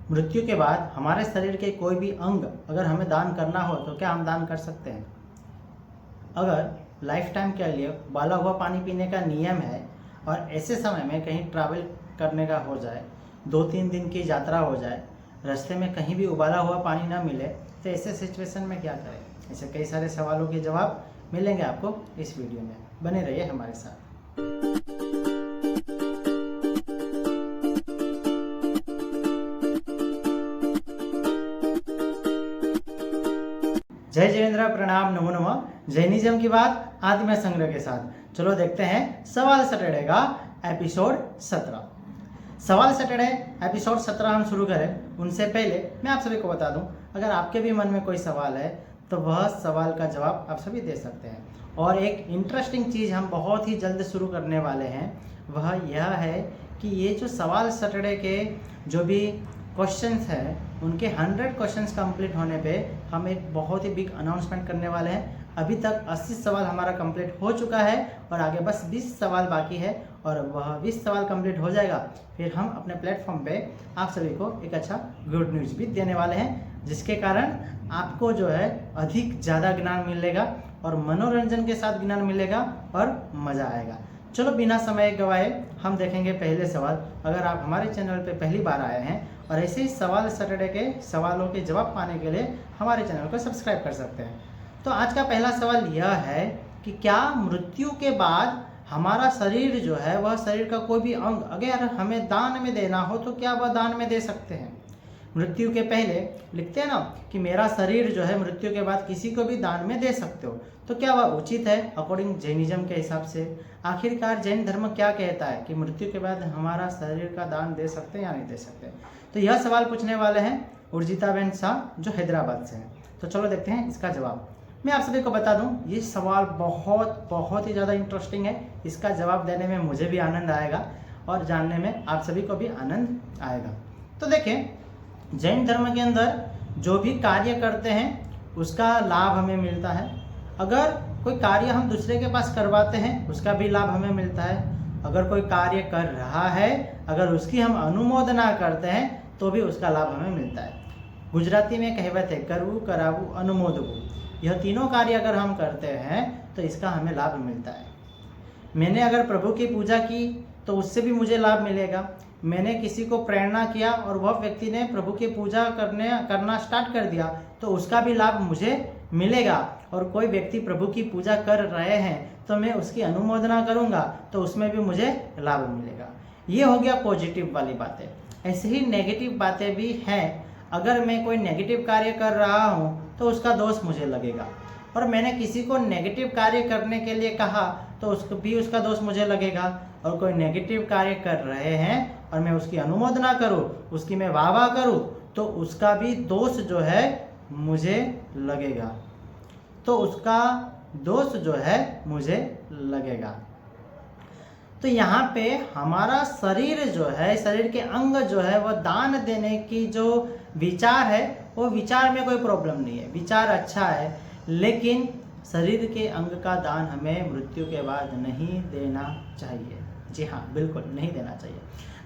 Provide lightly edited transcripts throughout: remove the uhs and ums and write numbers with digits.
मृत्यु के बाद हमारे शरीर के कोई भी अंग अगर हमें दान करना हो तो क्या हम दान कर सकते हैं? अगर लाइफ टाइम के लिए उबाला हुआ पानी पीने का नियम है और ऐसे समय में कहीं ट्रैवल करने का हो जाए, 2-3 दिन की यात्रा हो जाए, रास्ते में कहीं भी उबाला हुआ पानी ना मिले, तो ऐसे सिचुएशन में क्या करें? ऐसे कई सारे सवालों के जवाब मिलेंगे आपको इस वीडियो में। बने रहिए हमारे साथ। जय जयेंद्र, प्रणाम, नमो नमः। जैनिज्म की बात आत्म संग्रह के साथ। चलो देखते हैं सवाल सैटरडे का एपिसोड 17। सवाल सैटरडे एपिसोड 17 हम शुरू करें उनसे पहले मैं आप सभी को बता दूं, अगर आपके भी मन में कोई सवाल है तो वह सवाल का जवाब आप सभी दे सकते हैं। और एक इंटरेस्टिंग चीज़ हम बहुत ही जल्द शुरू करने वाले हैं, वह यह है कि ये जो सवाल सैटरडे के जो भी क्वेश्चंस हैं उनके 100 क्वेश्चंस कंप्लीट होने पे हम एक बहुत ही बिग अनाउंसमेंट करने वाले हैं। अभी तक 80 सवाल हमारा कंप्लीट हो चुका है और आगे बस 20 सवाल बाकी है, और वह 20 सवाल कंप्लीट हो जाएगा फिर हम अपने प्लेटफॉर्म पे आप सभी को एक अच्छा गुड न्यूज़ भी देने वाले हैं, जिसके कारण आपको जो है अधिक ज़्यादा ज्ञान मिलेगा और मनोरंजन के साथ ज्ञान मिलेगा और मज़ा आएगा। चलो बिना समय गवाए हम देखेंगे पहले सवाल। अगर आप हमारे चैनल पे पहली बार आए हैं और ऐसे ही सवाल सैटरडे के सवालों के जवाब पाने के लिए हमारे चैनल को सब्सक्राइब कर सकते हैं। तो आज का पहला सवाल यह है कि क्या मृत्यु के बाद हमारा शरीर जो है वह शरीर का कोई भी अंग अगर हमें दान में देना हो तो क्या वह दान में दे सकते हैं? मृत्यु के पहले लिखते हैं ना कि मेरा शरीर जो है मृत्यु के बाद किसी को भी दान में दे सकते हो, तो क्या वह उचित है अकॉर्डिंग जैनिज्म के हिसाब से? आखिरकार जैन धर्म क्या कहता है कि मृत्यु के बाद हमारा शरीर का दान दे सकते हैं या नहीं दे सकते? तो यह सवाल पूछने वाले हैं उर्जिताबेन शाह जो हैदराबाद से हैं। तो चलो देखते हैं इसका जवाब। मैं आप सभी को बता दूं, ये सवाल बहुत ही ज़्यादा इंटरेस्टिंग है। इसका जवाब देने में मुझे भी आनंद आएगा और जानने में आप सभी को भी आनंद आएगा। तो देखिए, जैन धर्म के अंदर जो भी कार्य करते हैं उसका लाभ हमें मिलता है। अगर कोई कार्य हम दूसरे के पास करवाते हैं उसका भी लाभ हमें मिलता है। अगर कोई कार्य कर रहा है अगर उसकी हम अनुमोदना करते हैं तो भी उसका लाभ हमें मिलता है। गुजराती में कहावत है, करवू करावू अनुमोदवू। यह तीनों कार्य अगर हम करते हैं तो इसका हमें लाभ मिलता है। मैंने अगर प्रभु की पूजा की तो उससे भी मुझे लाभ मिलेगा। मैंने किसी को प्रेरणा किया और वह व्यक्ति ने प्रभु की पूजा करना स्टार्ट कर दिया तो उसका भी लाभ मुझे मिलेगा। और कोई व्यक्ति प्रभु की पूजा कर रहे हैं तो मैं उसकी अनुमोदना करूंगा तो उसमें भी मुझे लाभ मिलेगा। ये हो गया पॉजिटिव वाली बातें। ऐसे ही नेगेटिव बातें भी हैं। अगर मैं कोई नेगेटिव कार्य कर रहा हूँ तो उसका दोष मुझे लगेगा, और मैंने किसी को नेगेटिव कार्य करने के लिए कहा तो उसका दोष मुझे लगेगा। और कोई नेगेटिव कार्य कर रहे हैं और मैं उसकी अनुमोदना करूं, उसकी मैं वाह करूं, तो उसका भी दोष जो है मुझे लगेगा। तो यहाँ पे हमारा शरीर जो है, शरीर के अंग जो है वह दान देने की जो विचार है वो विचार में कोई प्रॉब्लम नहीं है, विचार अच्छा है। लेकिन शरीर के अंग का दान हमें मृत्यु के बाद नहीं देना चाहिए। जी हाँ, बिल्कुल नहीं देना चाहिए।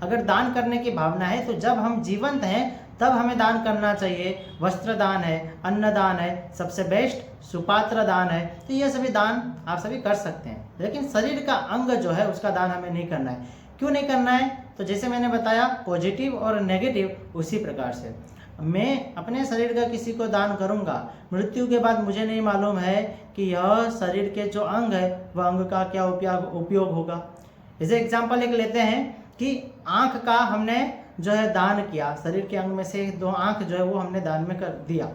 अगर दान करने की भावना है तो जब हम जीवंत हैं तब हमें दान करना चाहिए। वस्त्र दान है, अन्न दान है, सबसे बेस्ट सुपात्र दान है, तो ये सभी दान आप सभी कर सकते हैं। लेकिन शरीर का अंग जो है उसका दान हमें नहीं करना है। क्यों नहीं करना है? तो जैसे मैंने बताया पॉजिटिव और नेगेटिव, उसी प्रकार से मैं अपने शरीर का किसी को दान करूंगा, मृत्यु के बाद मुझे नहीं मालूम है कि यह शरीर के जो अंग है वह अंग का क्या उपयोग होगा। जैसे एग्जाम्पल एक लेते हैं कि आँख का हमने जो है दान किया, शरीर के अंग में से 2 आँख जो है वो हमने दान में कर दिया।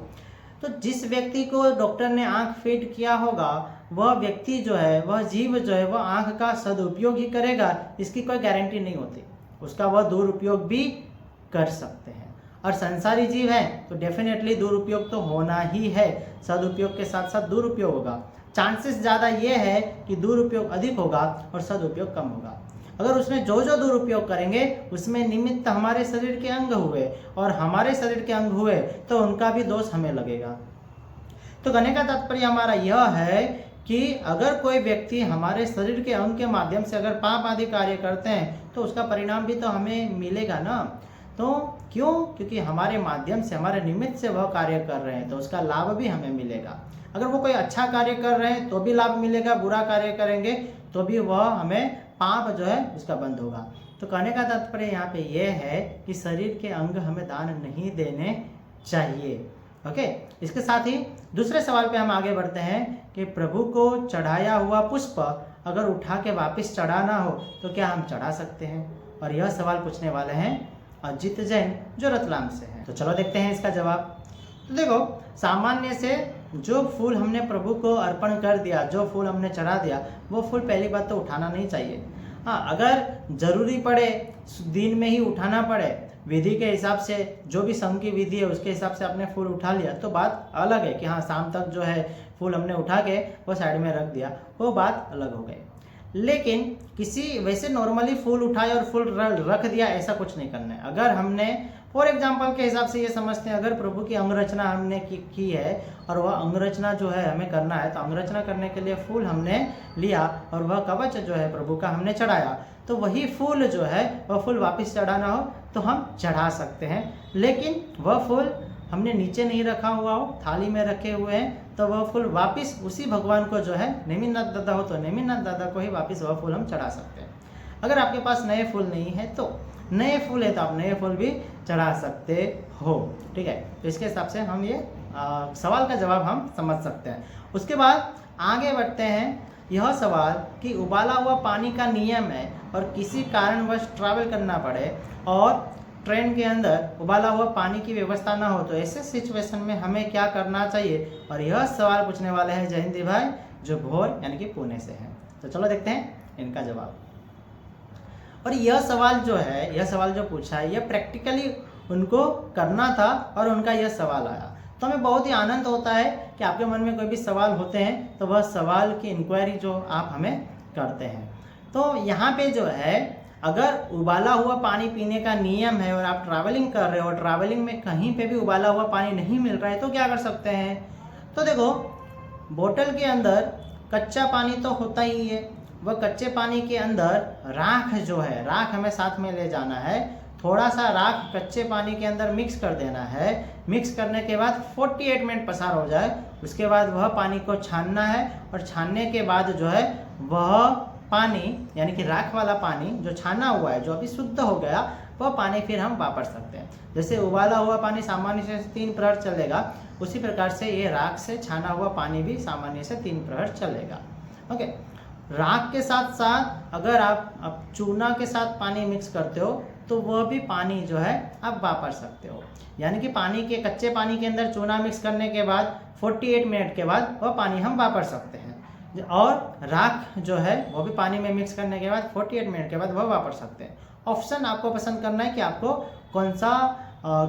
तो जिस व्यक्ति को डॉक्टर ने आँख फीड किया होगा वह व्यक्ति जो है, वह जीव जो है, वह आँख का सदुपयोग ही करेगा, इसकी कोई गारंटी नहीं होती। उसका वह दुरुपयोग भी कर सकते हैं। और संसारी जीव है तो डेफिनेटली दुरुपयोग तो होना ही है, सदुपयोग के साथ साथ दुरुपयोग होगा। चांसेस ज़्यादा ये है कि दुरुपयोग अधिक होगा और सदुपयोग कम होगा। अगर उसमें जो दुरुपयोग करेंगे उसमें निमित्त हमारे शरीर के अंग हुए और हमारे शरीर के अंग हुए तो उनका भी दोष हमें लगेगा। तो कहने का तात्पर्य हमारा यह है कि अगर कोई व्यक्ति हमारे शरीर के अंग के माध्यम से अगर पाप आदि कार्य करते हैं तो उसका परिणाम भी तो हमें मिलेगा ना। तो क्यों? क्योंकि हमारे माध्यम से, हमारे निमित्त से वह कार्य कर रहे हैं तो उसका लाभ भी हमें मिलेगा। अगर वो कोई अच्छा कार्य कर रहे हैं तो भी लाभ मिलेगा, बुरा कार्य करेंगे तो भी वह हमें पाप जो है उसका बंद होगा। तो कहने का तात्पर्य यहाँ पे ये है कि शरीर के अंग हमें दान नहीं देने चाहिए। ओके, इसके साथ ही दूसरे सवाल पे हम आगे बढ़ते हैं कि प्रभु को चढ़ाया हुआ पुष्प अगर उठा के वापस चढ़ाना हो तो क्या हम चढ़ा सकते हैं? और यह सवाल पूछने वाले हैं अजित जैन जो रतलाम से हैं। तो चलो देखते हैं इसका जवाब। तो देखो, सामान्य से जो फूल हमने प्रभु को अर्पण कर दिया, जो फूल हमने चढ़ा दिया, वो फूल पहली बात तो उठाना नहीं चाहिए। हाँ, अगर जरूरी पड़े, दिन में ही उठाना पड़े, विधि के हिसाब से, जो भी संघ की विधि है उसके हिसाब से आपने फूल उठा लिया तो बात अलग है कि हाँ शाम तक जो है फूल हमने उठा के वो साइड में रख दिया, वो बात अलग हो गई। लेकिन किसी वैसे नॉर्मली फूल उठाए और फूल रख दिया, ऐसा कुछ नहीं करना है। अगर हमने फॉर एग्जाम्पल के हिसाब से ये समझते हैं, अगर प्रभु की अंगरचना हमने की है और वह अंगरचना जो है हमें करना है, तो अंगरचना करने के लिए फूल हमने लिया और वह कवच जो है प्रभु का हमने चढ़ाया, तो वही फूल जो है वह फूल वापस चढ़ाना हो तो हम चढ़ा सकते हैं। लेकिन वह फूल हमने नीचे नहीं रखा हुआ हो, थाली में रखे हुए हैं, तो वह फूल वापस उसी भगवान को जो है, नेमिनाथ दादा हो तो नेमिनाथ दादा को ही वापस वह फूल हम चढ़ा सकते हैं। अगर आपके पास नए फूल नहीं है तो नए फूल है तो आप नए फूल भी चढ़ा सकते हो। ठीक है, तो इसके हिसाब से हम ये सवाल का जवाब हम समझ सकते हैं। उसके बाद आगे बढ़ते हैं। यह सवाल कि उबाला हुआ पानी का नियम है और किसी कारणवश ट्रैवल करना पड़े और ट्रेन के अंदर उबाला हुआ पानी की व्यवस्था ना हो तो ऐसे सिचुएशन में हमें क्या करना चाहिए? और यह सवाल पूछने वाले हैं जयंती भाई जो भोर यानी कि पुणे से हैं। तो चलो देखते हैं इनका जवाब। और यह सवाल जो है, यह सवाल जो पूछा है, यह प्रैक्टिकली उनको करना था और उनका यह सवाल आया। तो हमें बहुत ही आनंद होता है कि आपके मन में कोई भी सवाल होते हैं तो वह सवाल की इंक्वायरी जो आप हमें करते हैं। तो यहाँ पे जो है, अगर उबाला हुआ पानी पीने का नियम है और आप ट्रैवलिंग कर रहे हो और ट्रैवलिंग में कहीं पे भी उबाला हुआ पानी नहीं मिल रहा है तो क्या कर सकते हैं? तो देखो, बोतल के अंदर कच्चा पानी तो होता ही है, वह कच्चे पानी के अंदर राख जो है, राख हमें साथ में ले जाना है। थोड़ा सा राख कच्चे पानी के अंदर मिक्स कर देना है। मिक्स करने के बाद 48 मिनट पसार हो जाए, उसके बाद वह पानी को छानना है और छानने के बाद जो है वह पानी यानी कि राख वाला पानी जो छाना हुआ है, जो अभी शुद्ध हो गया, वह पानी फिर हम वापस सकते हैं। जैसे उबाला हुआ पानी सामान्य से 3 प्रहर चलेगा, उसी प्रकार से ये राख से छाना हुआ पानी भी सामान्य से 3 प्रहर चलेगा। ओके, राख के साथ साथ अगर आप चूना के साथ पानी मिक्स करते हो तो वह भी पानी जो है आप वापर सकते हो। यानी कि पानी के, कच्चे पानी के अंदर चूना मिक्स करने के बाद 48 मिनट के बाद वह पानी हम वापर सकते हैं, और राख जो है वो भी पानी में मिक्स करने के बाद 48 मिनट के बाद वह वापर सकते हैं। ऑप्शन आपको पसंद करना है कि आपको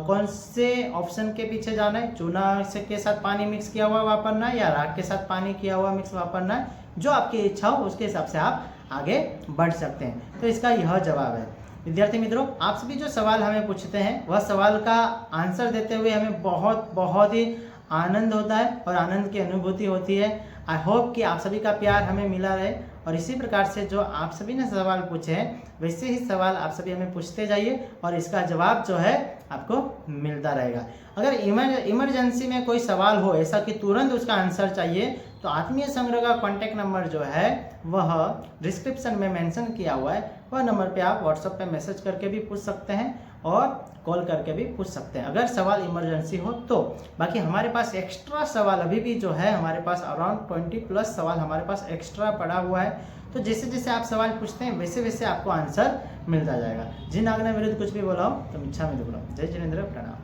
कौन से ऑप्शन के पीछे जाना है, चूना से के साथ पानी मिक्स किया हुआ वापरना है या राख के साथ पानी किया हुआ मिक्स वापरना है। जो आपकी इच्छा हो उसके हिसाब से आप आगे बढ़ सकते हैं। तो इसका यह जवाब है। विद्यार्थी मित्रों, आप सभी जो सवाल हमें पूछते हैं वह सवाल का आंसर देते हुए हमें बहुत ही आनंद होता है और आनंद की अनुभूति होती है। आई होप कि आप सभी का प्यार हमें मिला रहे और इसी प्रकार से जो आप सभी ने सवाल पूछे हैं वैसे ही सवाल आप सभी हमें पूछते जाइए और इसका जवाब जो है आपको मिलता रहेगा। अगर इमरजेंसी में कोई सवाल हो ऐसा कि तुरंत उसका आंसर चाहिए तो आत्मीय संग्रह का कॉन्टैक्ट नंबर जो है वह डिस्क्रिप्शन में मेंशन किया हुआ है, वह नंबर पे आप व्हाट्सएप पे मैसेज करके भी पूछ सकते हैं और कॉल करके भी पूछ सकते हैं अगर सवाल इमरजेंसी हो तो। बाकी हमारे पास एक्स्ट्रा सवाल अभी भी जो है हमारे पास अराउंड 20+ सवाल हमारे पास एक्स्ट्रा पड़ा हुआ है। तो जैसे जैसे आप सवाल पूछते हैं वैसे वैसे आपको आंसर मिलता जाएगा। जिन आज्ञा विरुद्ध कुछ भी बोला हो तो मिच्छा में बोला। जय जिनेंद्र, प्रणाम।